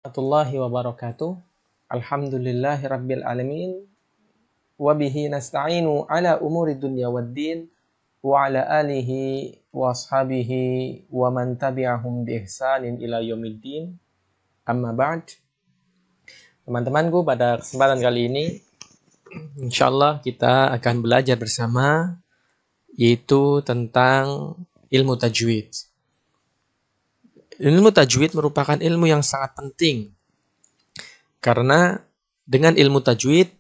Warahmatullahi wabarakatuh. Alhamdulillahi rabbil alamin. Wabihi nasta'inu ala umuri dunya waddin. Wa ala alihi wa ashabihi wa man tabi'ahum bi ihsanin ila yaumiddin. Amma ba'd. Teman-temanku, pada kesempatan kali ini insyaallah kita akan belajar bersama, yaitu tentang ilmu tajwid. Ilmu tajwid merupakan ilmu yang sangat penting, karena dengan ilmu tajwid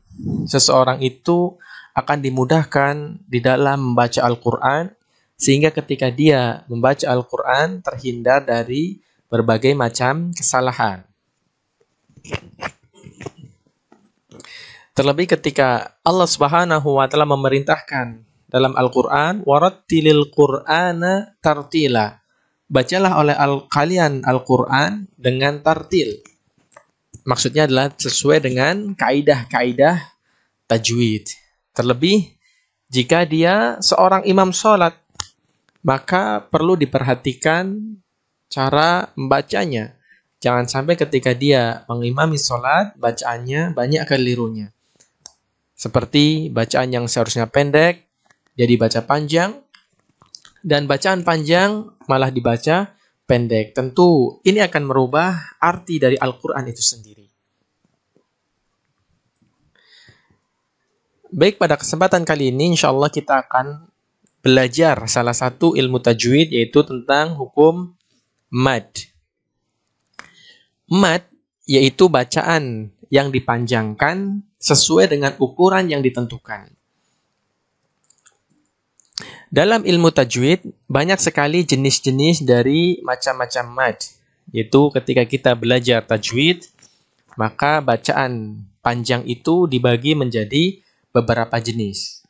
seseorang itu akan dimudahkan di dalam membaca Al-Quran, sehingga ketika dia membaca Al-Quran terhindar dari berbagai macam kesalahan. Terlebih ketika Allah Subhanahu wa taala memerintahkan dalam Al-Quran, warattilil Qur'ana tartila. Bacalah oleh kalian Al-Quran dengan tartil. Maksudnya adalah sesuai dengan kaidah-kaidah tajwid. Terlebih jika dia seorang imam sholat, maka perlu diperhatikan cara membacanya. Jangan sampai ketika dia mengimami sholat, bacaannya banyak kelirunya. Seperti bacaan yang seharusnya pendek, jadi baca panjang, dan bacaan panjang malah dibaca pendek. Tentu ini akan merubah arti dari Al-Quran itu sendiri. Baik, pada kesempatan kali ini insyaallah kita akan belajar salah satu ilmu tajwid, yaitu tentang hukum mad. Mad yaitu bacaan yang dipanjangkan sesuai dengan ukuran yang ditentukan. Dalam ilmu tajwid, banyak sekali jenis-jenis dari macam-macam mad. Yaitu ketika kita belajar tajwid, maka bacaan panjang itu dibagi menjadi beberapa jenis.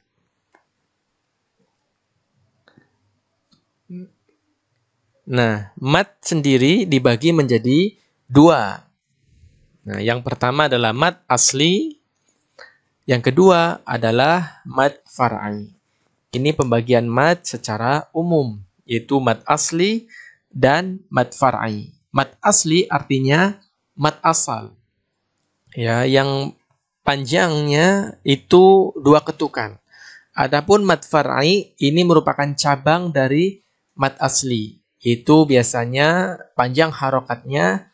Nah, mad sendiri dibagi menjadi dua. Nah, yang pertama adalah mad asli, yang kedua adalah mad far'i. Ini pembagian mad secara umum, yaitu mad asli dan mad far'i. Mad asli artinya mad asal. Ya, yang panjangnya itu 2 ketukan. Adapun mad far'i ini merupakan cabang dari mad asli. Itu biasanya panjang harokatnya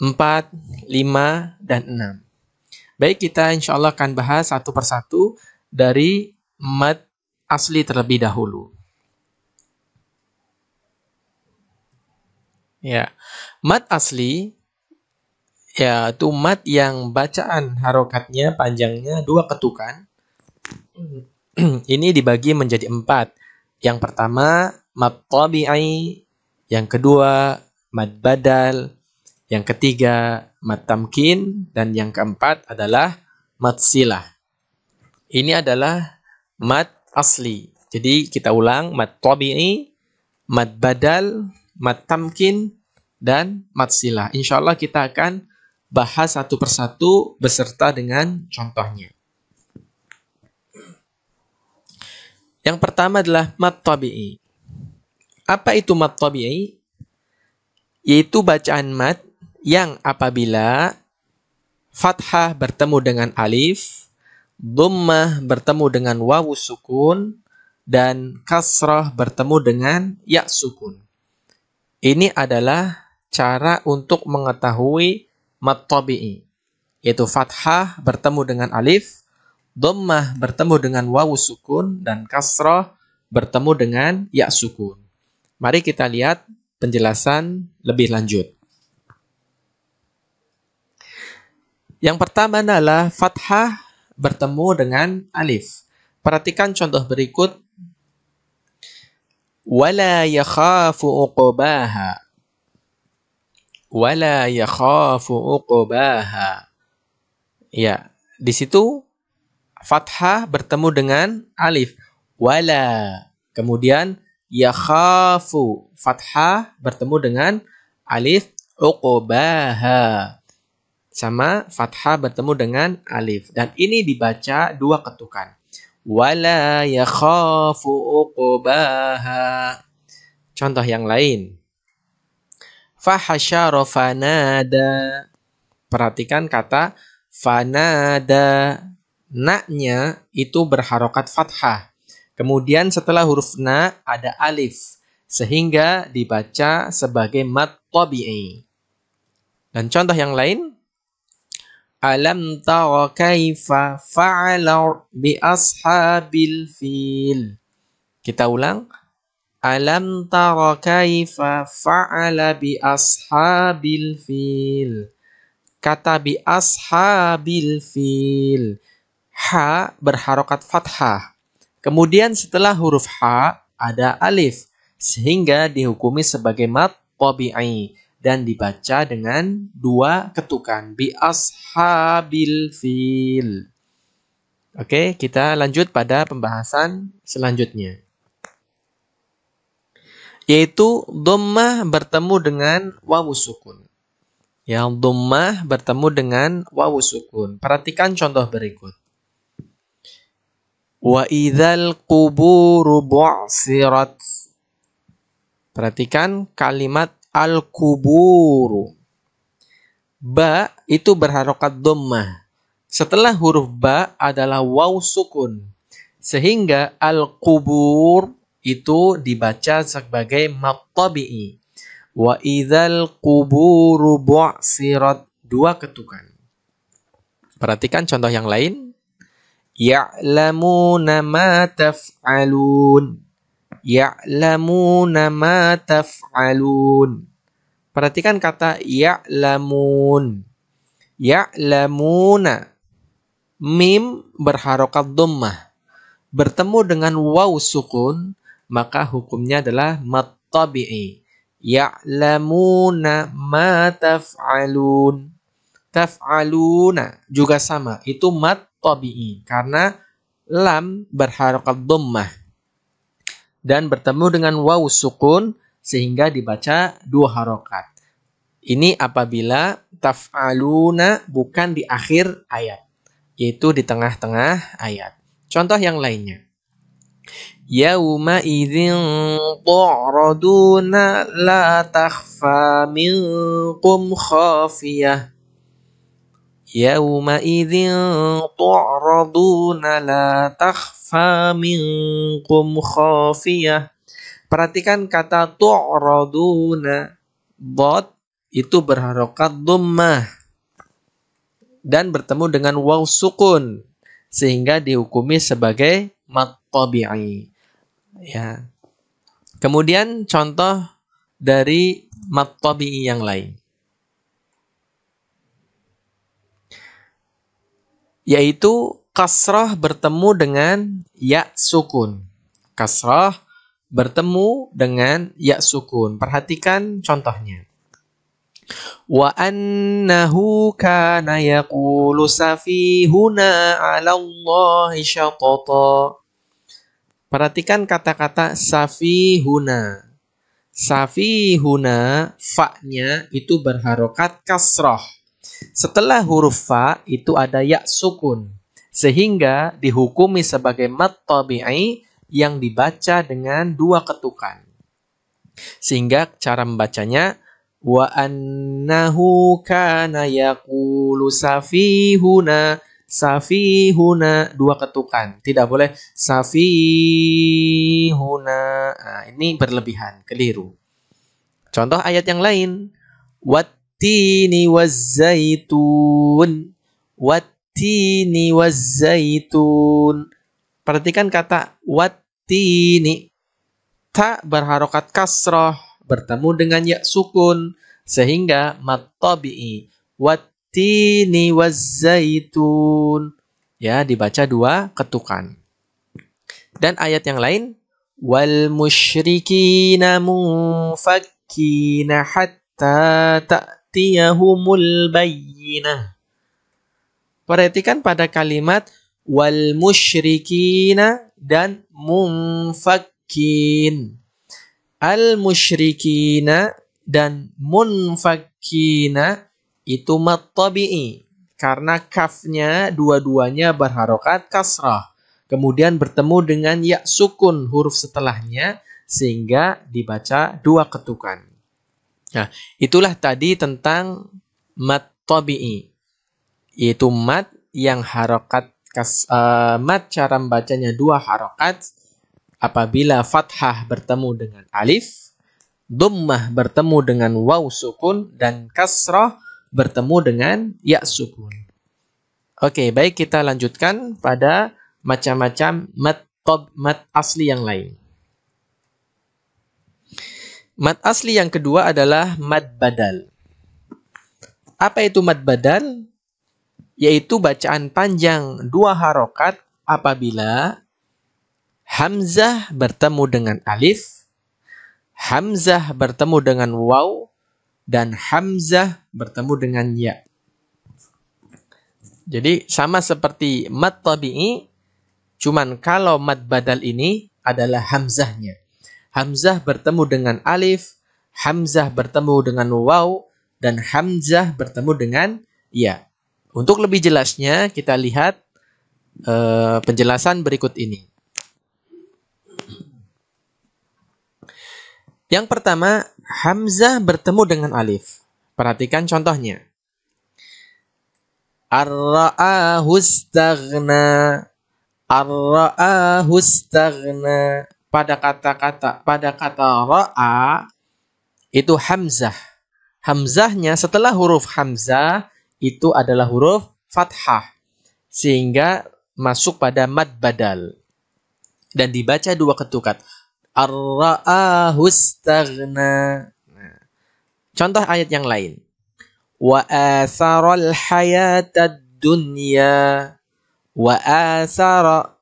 4, 5, dan 6. Baik, kita insyaallah akan bahas satu persatu dari mad asli terlebih dahulu. Ya, mad asli yaitu mad yang bacaan harokatnya panjangnya 2 ketukan. Ini dibagi menjadi 4. Yang pertama mad tabi'i, yang kedua mad badal, yang ketiga mad tamkin, dan yang keempat adalah mad silah. Ini adalah mad asli. Jadi kita ulang: mad tabi'i, mad badal, mad tamkin, dan mad silah. Insyaallah kita akan bahas satu persatu beserta dengan contohnya. Yang pertama adalah mad tabi'i. Apa itu mad tabi'i? Yaitu bacaan mad yang apabila fathah bertemu dengan alif, dhammah bertemu dengan wawu sukun, dan kasrah bertemu dengan ya sukun. Ini adalah cara untuk mengetahui mad tabi'i, yaitu fathah bertemu dengan alif, dhammah bertemu dengan wawu sukun, dan kasrah bertemu dengan ya sukun. Mari kita lihat penjelasan lebih lanjut. Yang pertama adalah fathah bertemu dengan alif. Perhatikan contoh berikut. Wala yakhafu uqbaha. Wala yakhafu uqbaha. Ya, di situ fathah bertemu dengan alif. Wala. Kemudian yakhafu. Fathah bertemu dengan alif. Uqbaha. Sama fathah bertemu dengan alif. Dan ini dibaca 2 ketukan. Wala yakhafu uqbaha. Contoh yang lain. Fahasyara fanada. Perhatikan kata fanada. Na-nya itu berharokat fathah. Kemudian setelah huruf na ada alif. Sehingga dibaca sebagai mad tabi'i. Dan contoh yang lain. Alam tara kaifa fa'ala bi ashabil fil. Kita ulang. Alam tara kaifa fa'ala bi ashabil fil. Kata bi ashabil fil. Ha berharokat fathah. Kemudian setelah huruf ha ada alif. Sehingga dihukumi sebagai mad tabi'i. Dan dibaca dengan 2 ketukan. Bi ashabil fil. Oke, kita lanjut pada pembahasan selanjutnya. Yaitu dhammah bertemu dengan wawu sukun. Yang dhammah bertemu dengan wawu sukun. Perhatikan contoh berikut. Wa idzal quburu bu'sirat. Perhatikan kalimat al-kuburu. Ba itu berharokat dhammah. Setelah huruf ba adalah waw sukun. Sehingga al-kubur itu dibaca sebagai mad tabi'i. Wa idzal quburu bu'sirat. 2 ketukan. Perhatikan contoh yang lain. Ya'lamuna ma taf'alun. Ya'lamuna ma taf'alun. Perhatikan kata ya'lamun. Ya'lamuna. Mim berharokat dhammah. Bertemu dengan waw sukun, maka hukumnya adalah mad tabi'i. Ya'lamuna ma taf'alun. Taf'aluna juga sama, itu mad tabi'i. Karena lam berharokat dhammah. Dan bertemu dengan waw sukun sehingga dibaca 2 harokat. Ini apabila taf'aluna bukan di akhir ayat, yaitu di tengah-tengah ayat. Contoh yang lainnya. Yauma idzin tu'raduna la takhfa minkum khafiyah. Yauma idzin tu'raduna la takhfa minkum khafiyah. Perhatikan kata tu'raduna. Dhad itu berharokat dhammah. Dan bertemu dengan waw sukun. Sehingga dihukumi sebagai mad tabi'i. Ya. Kemudian contoh dari mad tabi'i yang lain. Yaitu kasrah bertemu dengan ya sukun. Kasrah bertemu dengan ya sukun. Perhatikan contohnya. Wa annahu kana yaqulu safihuna 'ala Allahi syatata. Perhatikan kata-kata safihuna. Safihuna, fa-nya itu berharokat kasrah. Setelah huruf fa itu ada ya sukun. Sehingga dihukumi sebagai mad tabi'i yang dibaca dengan 2 ketukan. Sehingga cara membacanya wa annahu kana yaqulu safihuna. Safihuna 2 ketukan. Tidak boleh safihuna. Nah, ini berlebihan, keliru. Contoh ayat yang lain. Wattini wazzaitun. Wattini wazzaitun. Perhatikan kata wattini. Ta berharokat kasrah. Bertemu dengan ya sukun. Sehingga mad tabi'i. Wattini wazzaitun. Ya, dibaca 2 ketukan. Dan ayat yang lain. Wal musyrikina munfakkina hatta ta'tiyahumul bayyinah. Perhatikan pada kalimat wal musyrikina dan munfakkin. Al musyrikina dan munfakkina itu mad tabi'i. Karena kafnya dua-duanya berharokat kasrah. Kemudian bertemu dengan ya sukun huruf setelahnya. Sehingga dibaca 2 ketukan. Nah, itulah tadi tentang mad tabi'i, yaitu mad yang harokat mad cara membacanya 2 harokat apabila fathah bertemu dengan alif, dhammah bertemu dengan waw sukun, dan kasrah bertemu dengan ya sukun. Oke, baik, kita lanjutkan pada macam-macam mad asli yang lain. Mad asli yang kedua adalah mad badal. Apa itu mad badal? Yaitu bacaan panjang 2 harokat apabila hamzah bertemu dengan alif, hamzah bertemu dengan waw, dan hamzah bertemu dengan ya. Jadi sama seperti mad tabi'i, cuman kalau mad badal ini adalah hamzahnya. Hamzah bertemu dengan alif, hamzah bertemu dengan waw, dan hamzah bertemu dengan ya. Untuk lebih jelasnya, kita lihat penjelasan berikut ini. Yang pertama, hamzah bertemu dengan alif. Perhatikan contohnya. Ar-ra'ahu istaghna. Ar-ra'ahu istaghna. Pada kata ra'a itu hamzah. Hamzahnya setelah huruf hamzah itu adalah huruf fathah, sehingga masuk pada mad badal dan dibaca 2 ketukan. Ar-ra'ahu istaghna. Nah, contoh ayat yang lain. Wa atharal hayatad dunya. Wa athara.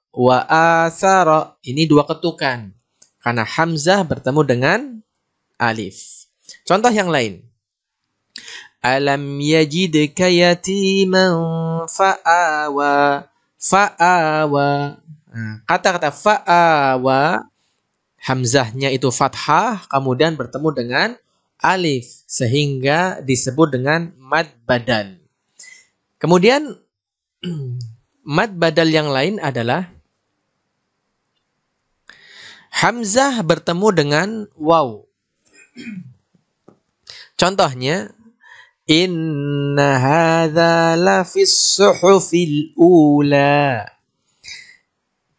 Ini 2 ketukan karena hamzah bertemu dengan alif. Contoh yang lain. Alam yajidka yatiman fa'awa. Fa'awa. Kata-kata fa'awa, hamzahnya itu fathah, kemudian bertemu dengan alif, sehingga disebut dengan mad badal. Kemudian, mad badal yang lain adalah hamzah bertemu dengan waw. Contohnya, inna hadza lafis suhufil ula.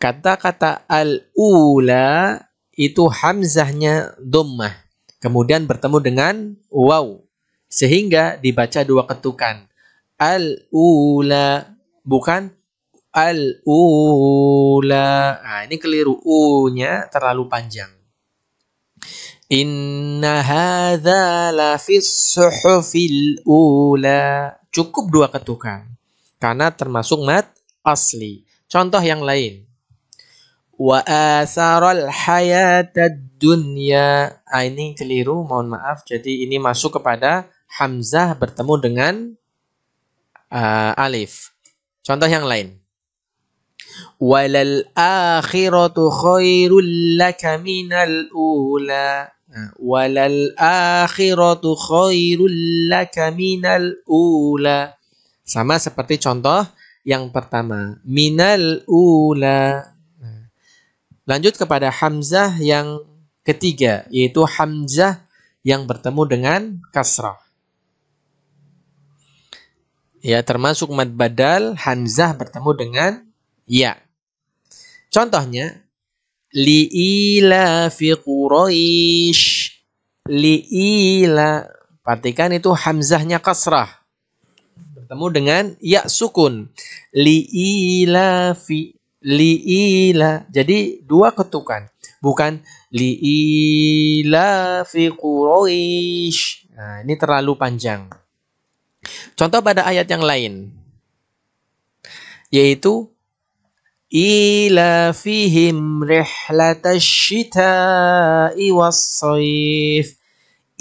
Kata-kata al-ula itu hamzahnya dhammah, kemudian bertemu dengan waw, sehingga dibaca 2 ketukan. Al-ula, bukan al-ula. Nah, ini keliru, u-nya terlalu panjang. Inna hadza lafis suhufil ula. Cukup 2 ketukan karena termasuk mad asli. Contoh yang lain. Wa atharal hayatad dunya. Ini keliru, mohon maaf. Jadi ini masuk kepada hamzah bertemu dengan alif. Contoh yang lain. Walal akhiratu khairul laka minal ula. Walal akhiratu khairul laka minal ula. Sama seperti contoh yang pertama. Minal ula. Lanjut kepada hamzah yang ketiga, yaitu hamzah yang bertemu dengan kasrah. Ya, termasuk mad badal, hamzah bertemu dengan ya. Contohnya, li'ila fi Quraisy. Li'ila. Perhatikan itu hamzahnya kasrah. Bertemu dengan ya sukun. Li'ila fi. Li'ila. Jadi 2 ketukan. Bukan li'ila fi Quraisy. Nah, ini terlalu panjang. Contoh pada ayat yang lain. Yaitu ila fihim rihlatash shita'i was-shaif.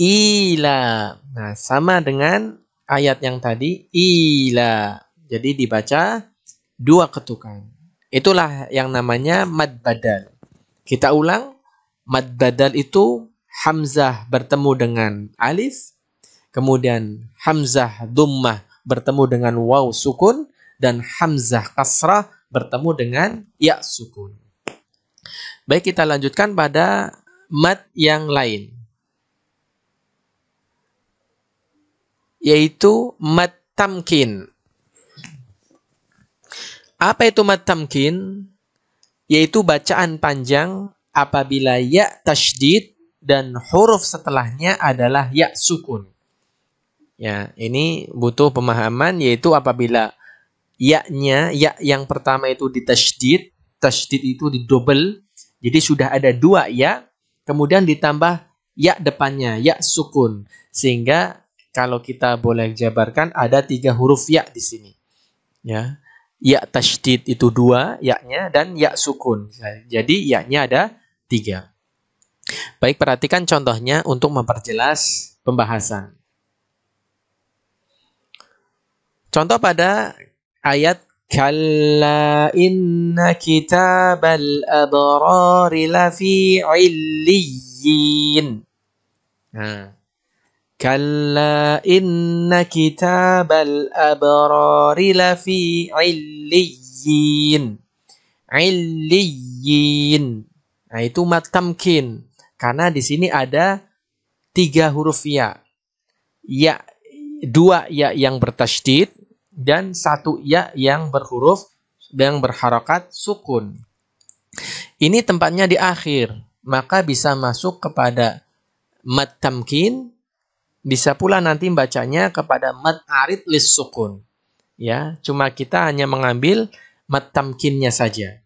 Ila. Nah, sama dengan ayat yang tadi, ila. Jadi dibaca 2 ketukan. Itulah yang namanya mad badal. Kita ulang, mad badal itu hamzah bertemu dengan alif, kemudian hamzah dhammah bertemu dengan waw sukun, dan hamzah kasrah bertemu dengan ya sukun. Baik, kita lanjutkan pada mad yang lain. Yaitu mad tamkin. Apa itu mad tamkin? Yaitu bacaan panjang apabila ya tasydid dan huruf setelahnya adalah ya sukun. Ya, ini butuh pemahaman, yaitu apabila ya-nya, ya yang pertama itu ditasydid, tasydid itu didouble, jadi sudah ada dua ya, kemudian ditambah ya depannya, ya sukun. Sehingga kalau kita boleh jabarkan ada 3 huruf ya di sini. Ya. Ya tasydid itu 2 ya-nya dan ya sukun. Jadi ya-nya ada 3. Baik, perhatikan contohnya untuk memperjelas pembahasan. Contoh pada ayat kalla inna kitabal abrari lafi illiyin. Nah, kalla inna kitabal abrari lafi illiyin. Illiyin. Nah, itu mad tamkin. Karena di sini ada 3 huruf ya. Ya, 2 ya yang bertasydid dan 1 ya yang berhuruf yang berharokat sukun. Ini tempatnya di akhir, maka bisa masuk kepada mad tamkin, bisa pula nanti bacanya kepada mad arid lis sukun. Ya, cuma kita hanya mengambil mad tamkinnya saja.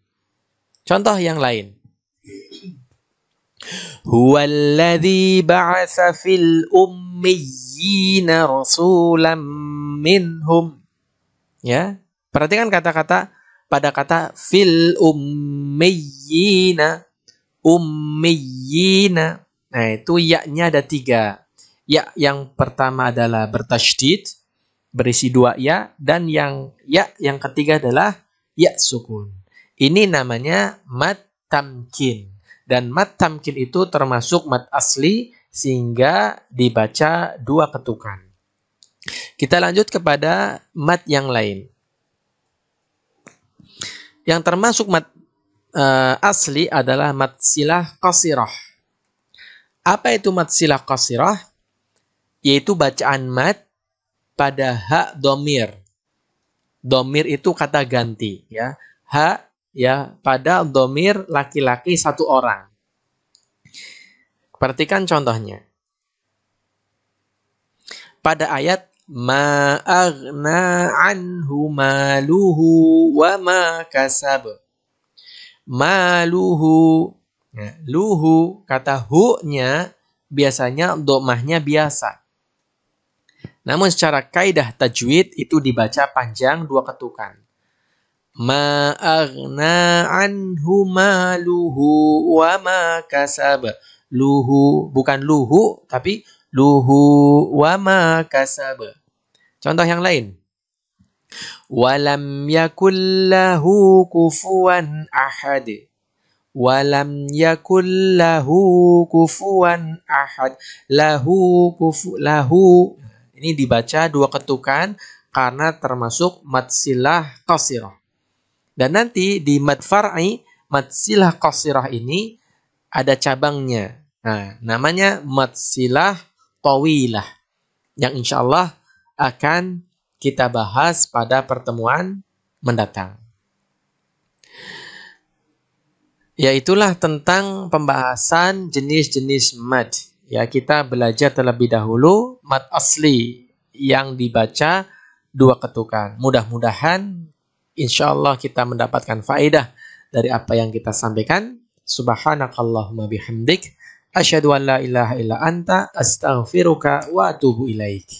Contoh yang lain. Huwallazi ba'atsa fil ummiyina rasulam minhum. Ya, perhatikan kata-kata pada kata fil ummiyina. Ummiyina. Nah, itu ya-nya ada 3. Ya yang pertama adalah bertasydid, berisi 2 ya, dan ya yang ketiga adalah ya sukun. Ini namanya mad tamkin. Dan mad tamkin itu termasuk mad asli sehingga dibaca 2 ketukan. Kita lanjut kepada mad yang lain. Yang termasuk mad asli adalah mad silah qasirah. Apa itu mad silah qasirah? Yaitu bacaan mad pada ha domir. Domir itu kata ganti, ya. Ha ya pada domir laki-laki 1 orang. Perhatikan contohnya. Pada ayat ma aghna anhu maluhu wa ma kasab. Maluhu. Ya, luhu, kata hu-nya biasanya domahnya biasa. Namun secara kaidah tajwid itu dibaca panjang 2 ketukan. Ma aghna anhu maluhu wa ma kasab. Luhu, bukan luhu, tapi luhu wa ma kasab. Contoh yang lain. Walam yakul lahu kufuwan ahad. Walam yakul lahu kufuwan ahad. Lahu. Ini dibaca 2 ketukan karena termasuk mad silah qasirah. Dan nanti di mad far'i, mad silah qasirah ini ada cabangnya. Nah, namanya mad silah tawilah. Yang insya Allah akan kita bahas pada pertemuan mendatang. Yaitulah tentang pembahasan jenis-jenis mad. Ya, kita belajar terlebih dahulu mad asli yang dibaca 2 ketukan. Mudah-mudahan insyaallah kita mendapatkan faedah dari apa yang kita sampaikan. Subhanakallahumma bihamdik asyhadu an la ilaha illa anta astaghfiruka wa atubu ilaik.